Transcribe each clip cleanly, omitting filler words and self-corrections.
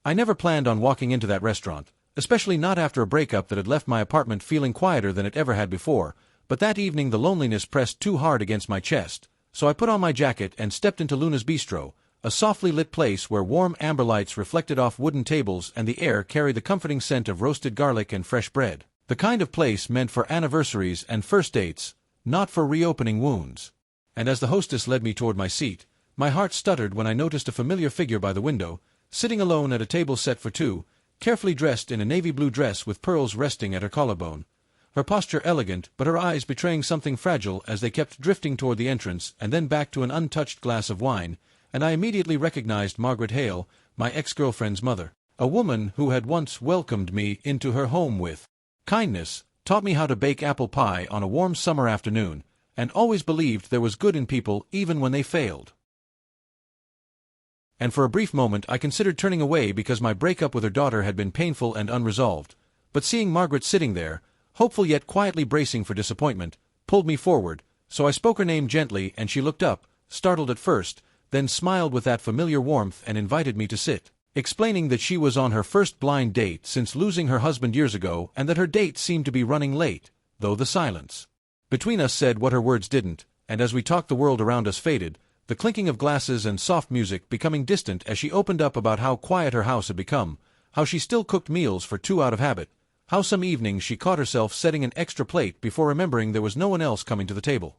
I never planned on walking into that restaurant, especially not after a breakup that had left my apartment feeling quieter than it ever had before, but that evening the loneliness pressed too hard against my chest, so I put on my jacket and stepped into Luna's Bistro, a softly lit place where warm amber lights reflected off wooden tables and the air carried the comforting scent of roasted garlic and fresh bread. The kind of place meant for anniversaries and first dates, not for reopening wounds. And as the hostess led me toward my seat, my heart stuttered when I noticed a familiar figure by the window, sitting alone at a table set for two, carefully dressed in a navy blue dress with pearls resting at her collarbone. Her posture elegant, but her eyes betraying something fragile as they kept drifting toward the entrance and then back to an untouched glass of wine, and I immediately recognized Margaret Hale, my ex-girlfriend's mother, a woman who had once welcomed me into her home with kindness, taught me how to bake apple pie on a warm summer afternoon, and always believed there was good in people even when they failed. And for a brief moment I considered turning away because my breakup with her daughter had been painful and unresolved, but seeing Margaret sitting there, hopeful yet quietly bracing for disappointment, pulled me forward, so I spoke her name gently and she looked up, startled at first, then smiled with that familiar warmth and invited me to sit, explaining that she was on her first blind date since losing her husband years ago and that her date seemed to be running late, though the silence between us said what her words didn't, and as we talked the world around us faded, the clinking of glasses and soft music becoming distant as she opened up about how quiet her house had become, how she still cooked meals for two out of habit, how some evenings she caught herself setting an extra plate before remembering there was no one else coming to the table.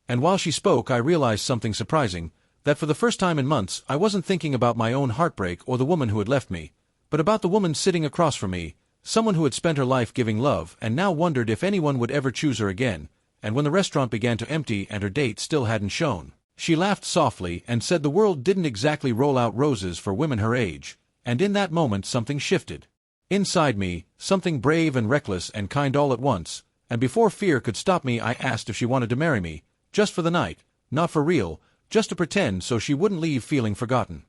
And while she spoke I realized something surprising, that for the first time in months I wasn't thinking about my own heartbreak or the woman who had left me, but about the woman sitting across from me, someone who had spent her life giving love and now wondered if anyone would ever choose her again, and when the restaurant began to empty and her date still hadn't shown, she laughed softly and said the world didn't exactly roll out roses for women her age, and in that moment something shifted. Inside me, something brave and reckless and kind all at once, and before fear could stop me I asked if she wanted to marry me, just for the night, not for real, just to pretend so she wouldn't leave feeling forgotten.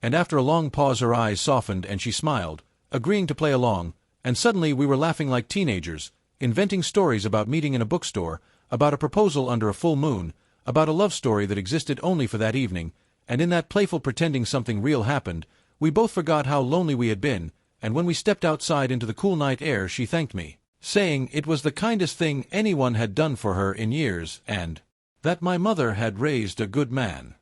And after a long pause her eyes softened and she smiled, agreeing to play along, and suddenly we were laughing like teenagers, inventing stories about meeting in a bookstore, about a proposal under a full moon, about a love story that existed only for that evening, and in that playful pretending something real happened, we both forgot how lonely we had been, and when we stepped outside into the cool night air she thanked me, saying it was the kindest thing anyone had done for her in years and that my mother had raised a good man.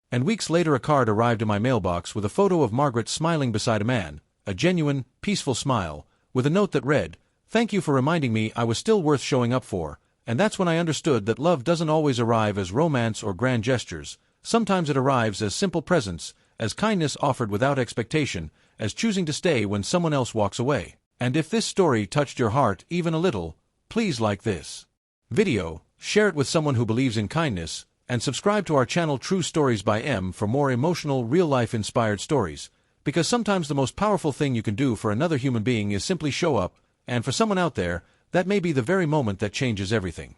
And weeks later a card arrived in my mailbox with a photo of Margaret smiling beside a man, a genuine, peaceful smile, with a note that read, "Thank you for reminding me I was still worth showing up for," and that's when I understood that love doesn't always arrive as romance or grand gestures. Sometimes it arrives as simple presence, as kindness offered without expectation, as choosing to stay when someone else walks away. And if this story touched your heart even a little, please like this video, share it with someone who believes in kindness, and subscribe to our channel True Stories by M for more emotional, real-life inspired stories, because sometimes the most powerful thing you can do for another human being is simply show up, and for someone out there, that may be the very moment that changes everything.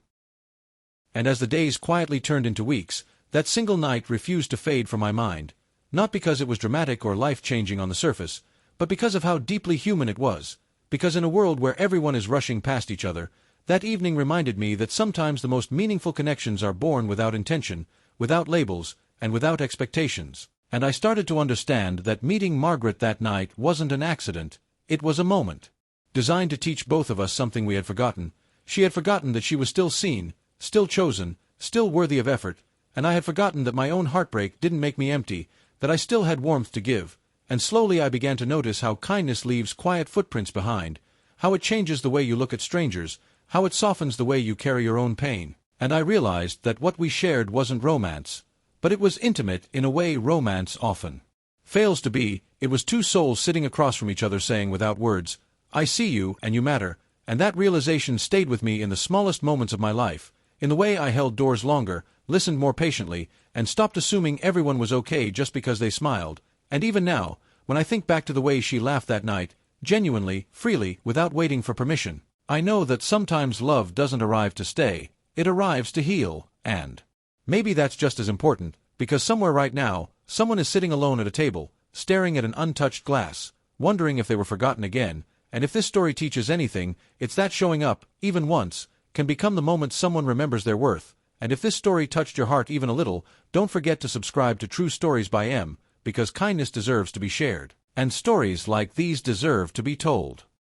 And as the days quietly turned into weeks, that single night refused to fade from my mind, not because it was dramatic or life-changing on the surface, but because of how deeply human it was, because in a world where everyone is rushing past each other, that evening reminded me that sometimes the most meaningful connections are born without intention, without labels, and without expectations. And I started to understand that meeting Margaret that night wasn't an accident, it was a moment, designed to teach both of us something we had forgotten. She had forgotten that she was still seen, still chosen, still worthy of effort, and I had forgotten that my own heartbreak didn't make me empty, that I still had warmth to give, and slowly I began to notice how kindness leaves quiet footprints behind, how it changes the way you look at strangers, how it softens the way you carry your own pain. And I realized that what we shared wasn't romance, but it was intimate in a way romance often fails to be. It was two souls sitting across from each other saying without words, "I see you and you matter," and that realization stayed with me in the smallest moments of my life, in the way I held doors longer, listened more patiently, and stopped assuming everyone was okay just because they smiled. And even now, when I think back to the way she laughed that night, genuinely, freely, without waiting for permission, I know that sometimes love doesn't arrive to stay, it arrives to heal, and maybe that's just as important, because somewhere right now, someone is sitting alone at a table, staring at an untouched glass, wondering if they were forgotten again, and if this story teaches anything, it's that showing up, even once, can become the moment someone remembers their worth. And if this story touched your heart even a little, don't forget to subscribe to True Stories by M, because kindness deserves to be shared. And stories like these deserve to be told.